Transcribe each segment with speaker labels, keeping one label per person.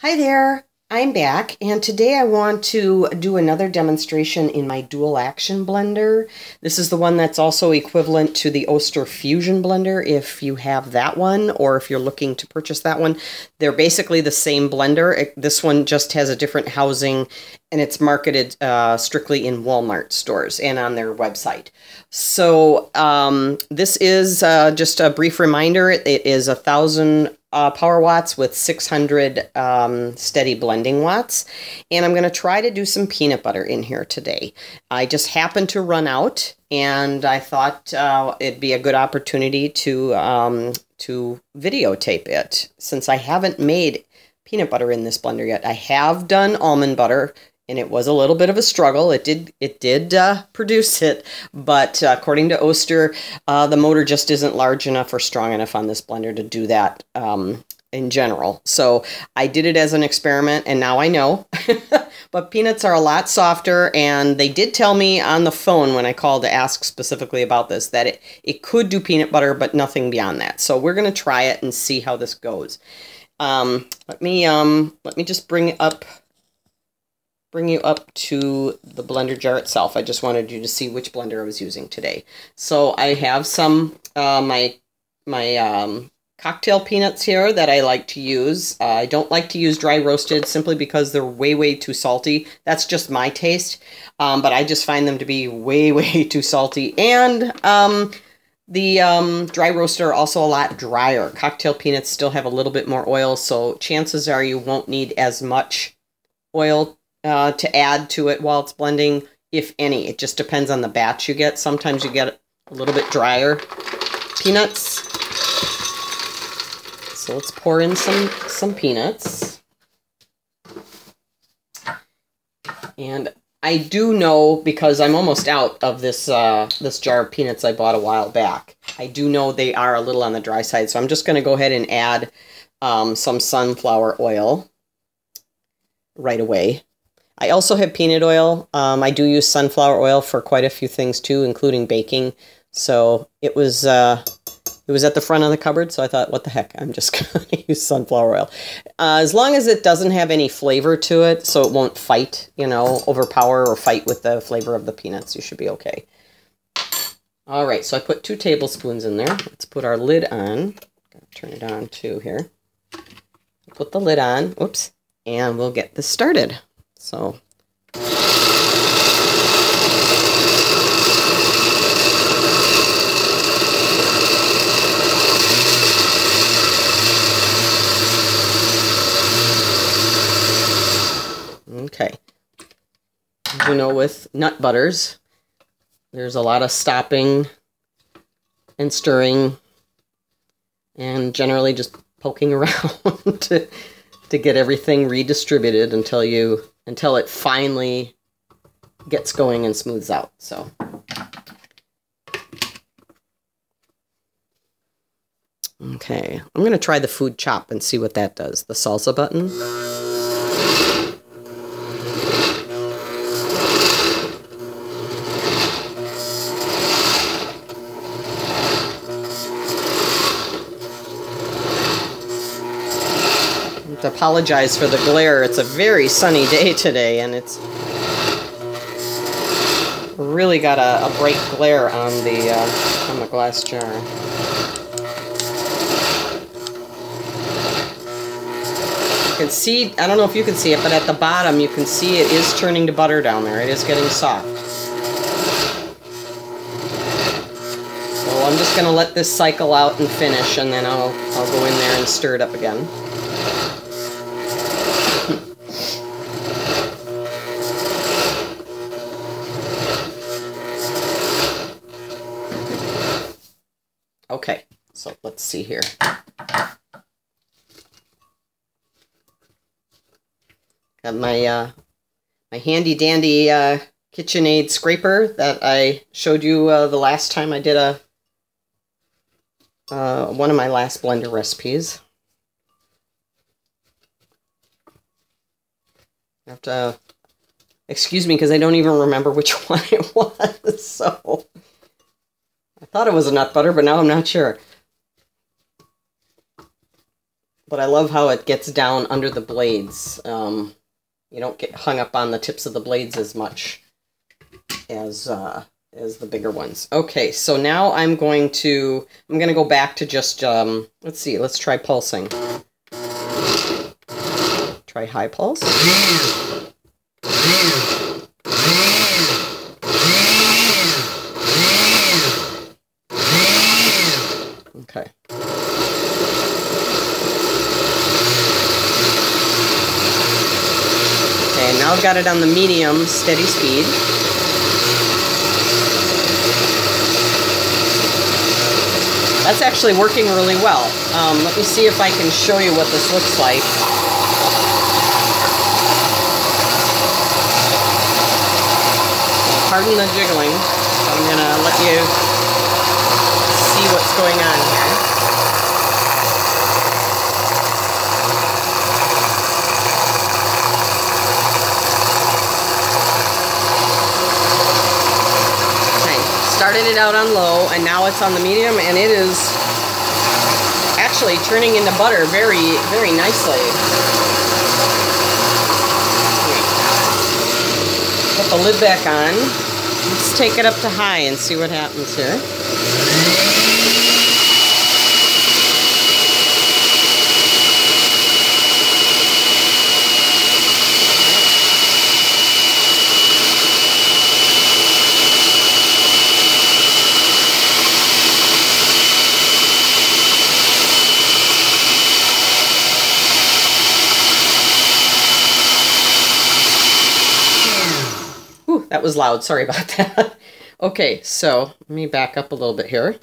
Speaker 1: Hi there, I'm back, and today I want to do another demonstration in my Dual-Action Blender. This is the one that's also equivalent to the Oster Fusion Blender if you have that one, or if you're looking to purchase that one. They're basically the same blender. This one just has a different housing, and it's marketed strictly in Walmart stores and on their website. So this is just a brief reminder. It is 1,000 power watts with 600 steady blending watts. And I'm going to try to do some peanut butter in here today. I just happened to run out, and I thought it'd be a good opportunity to videotape it, since I haven't made peanut butter in this blender yet. I have done almond butter, and it was a little bit of a struggle. It did produce it, but according to Oster, the motor just isn't large enough or strong enough on this blender to do that in general. So I did it as an experiment, and now I know. But peanuts are a lot softer, and they did tell me on the phone when I called to ask specifically about this that it could do peanut butter, but nothing beyond that. So we're going to try it and see how this goes. Let me just bring you up to the blender jar itself. I just wanted you to see which blender I was using today. So I have some my cocktail peanuts here that I like to use. I don't like to use dry roasted simply because they're way too salty. That's just my taste, but I just find them to be way too salty. And the dry roasted are also a lot drier. Cocktail peanuts still have a little bit more oil, so chances are you won't need as much oil to add to it while it's blending, if any. It just depends on the batch you get. Sometimes you get a little bit drier peanuts. So let's pour in some peanuts. And I do know, because I'm almost out of this this jar of peanuts I bought a while back, I do know they are a little on the dry side, so I'm just going to go ahead and add some sunflower oil right away. I also have peanut oil. I do use sunflower oil for quite a few things too, including baking. So it was at the front of the cupboard, so I thought, what the heck, I'm just going to use sunflower oil. As long as it doesn't have any flavor to it, so it won't fight, overpower or fight with the flavor of the peanuts, you should be okay. All right, so I put 2 tablespoons in there. Let's put our lid on. Turn it on too here. Put the lid on, oops, and we'll get this started. So okay. As you know, with nut butters, there's a lot of stopping and stirring and generally just poking around to get everything redistributed until it finally gets going and smooths out. So okay, I'm going to try the food chop and see what that does. The salsa button. To apologize for the glare. It's a very sunny day today, and it's really got a bright glare on the glass jar. You can see, I don't know if you can see it, but at the bottom you can see it is turning to butter down there. It is getting soft. So I'm just going to let this cycle out and finish, and then I'll go in there and stir it up again. Okay, so let's see here. Got my my handy dandy KitchenAid scraper that I showed you the last time I did one of my last blender recipes. You have to excuse me because I don't even remember which one it was. So I thought it was a nut butter, but now I'm not sure. but I love how it gets down under the blades. You don't get hung up on the tips of the blades as much as the bigger ones. Okay, so now I'm going to go back to just, let's see, let's try pulsing. Try high pulse. Okay. Okay, now I've got it on the medium steady speed. That's actually working really well. Let me see if I can show you what this looks like. Pardon the jiggling. I'm going to let you see what's going on here. Started it out on low, and now it's on the medium, and it is actually turning into butter very, very nicely. Put the lid back on. Let's take it up to high and see what happens here. That was loud. Sorry about that. Okay, so let me back up a little bit here.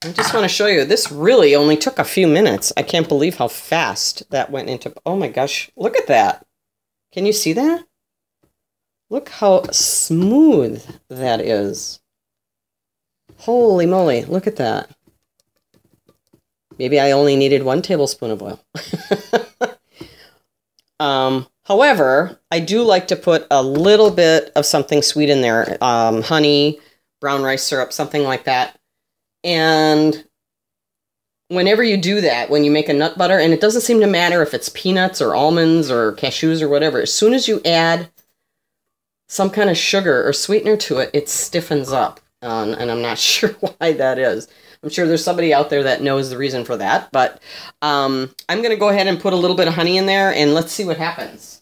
Speaker 1: I just want to show you, this really only took a few minutes. I can't believe how fast that went into... Oh my gosh, look at that. Can you see that? Look how smooth that is. Holy moly, look at that. Maybe I only needed 1 tablespoon of oil. However, I do like to put a little bit of something sweet in there. Honey, brown rice syrup, something like that. And whenever you do that, when you make a nut butter, and it doesn't seem to matter if it's peanuts or almonds or cashews or whatever, as soon as you add some kind of sugar or sweetener to it, it stiffens up. And I'm not sure why that is. I'm sure there's somebody out there that knows the reason for that. But I'm going to go ahead and put a little bit of honey in there, and let's see what happens.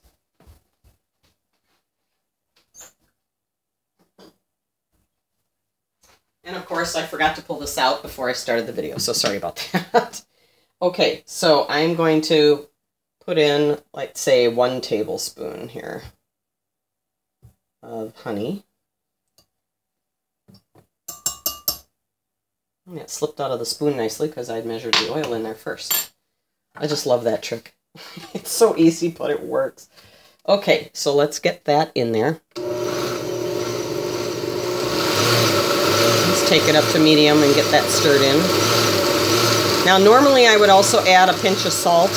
Speaker 1: And of course, I forgot to pull this out before I started the video, so sorry about that. Okay, so I'm going to put in, like, say, 1 tablespoon here of honey. And it slipped out of the spoon nicely because I'd measured the oil in there first. I just love that trick. It's so easy, but it works. Okay, so let's get that in there. Take it up to medium and get that stirred in. Now normally I would also add a pinch of salt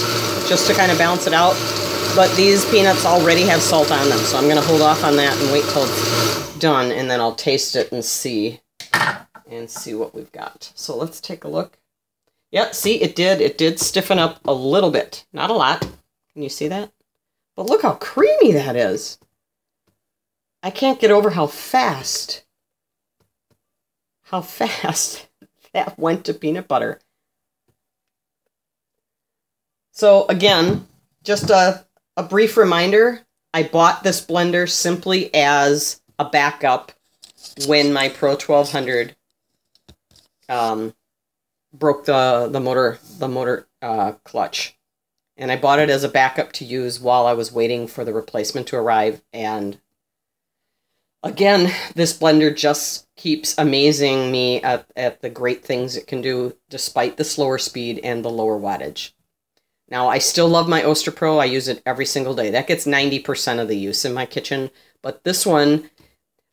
Speaker 1: just to kind of balance it out, but these peanuts already have salt on them, so I'm going to hold off on that and wait till it's done, and then I'll taste it and see what we've got. So let's take a look. Yep, see, it did stiffen up a little bit. Not a lot. Can you see that? But look how creamy that is. I can't get over how fast that went to peanut butter. So again, just a brief reminder, I bought this blender simply as a backup when my Pro 1200 broke the motor clutch. And I bought it as a backup to use while I was waiting for the replacement to arrive. And again, this blender just keeps amazing me at the great things it can do despite the slower speed and the lower wattage. Now, I still love my Oster Pro. I use it every single day. That gets 90% of the use in my kitchen. But this one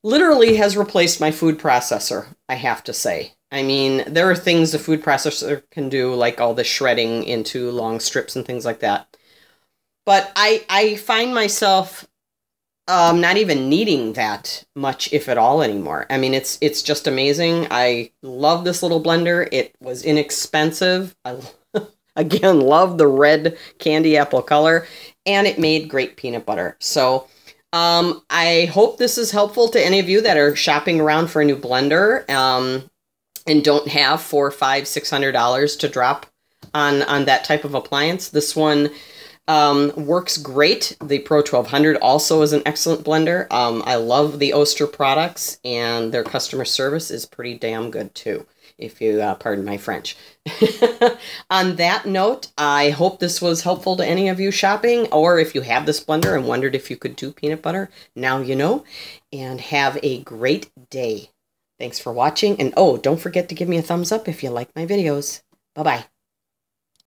Speaker 1: literally has replaced my food processor, I have to say. I mean, there are things the food processor can do, like all the shredding into long strips and things like that. But I find myself not even needing that much, if at all, anymore. I mean, it's just amazing. I love this little blender. It was inexpensive. I Again, love the red candy apple color, and it made great peanut butter. So I hope this is helpful to any of you that are shopping around for a new blender and don't have $400, $500, $600 to drop on that type of appliance. This one works great. The Pro 1200 also is an excellent blender. I love the Oster products, and their customer service is pretty damn good too, if you pardon my French. On that note, I hope this was helpful to any of you shopping, or if you have this blender and wondered if you could do peanut butter, now you know. And have a great day. Thanks for watching, and oh, don't forget to give me a thumbs up if you like my videos. Bye-bye.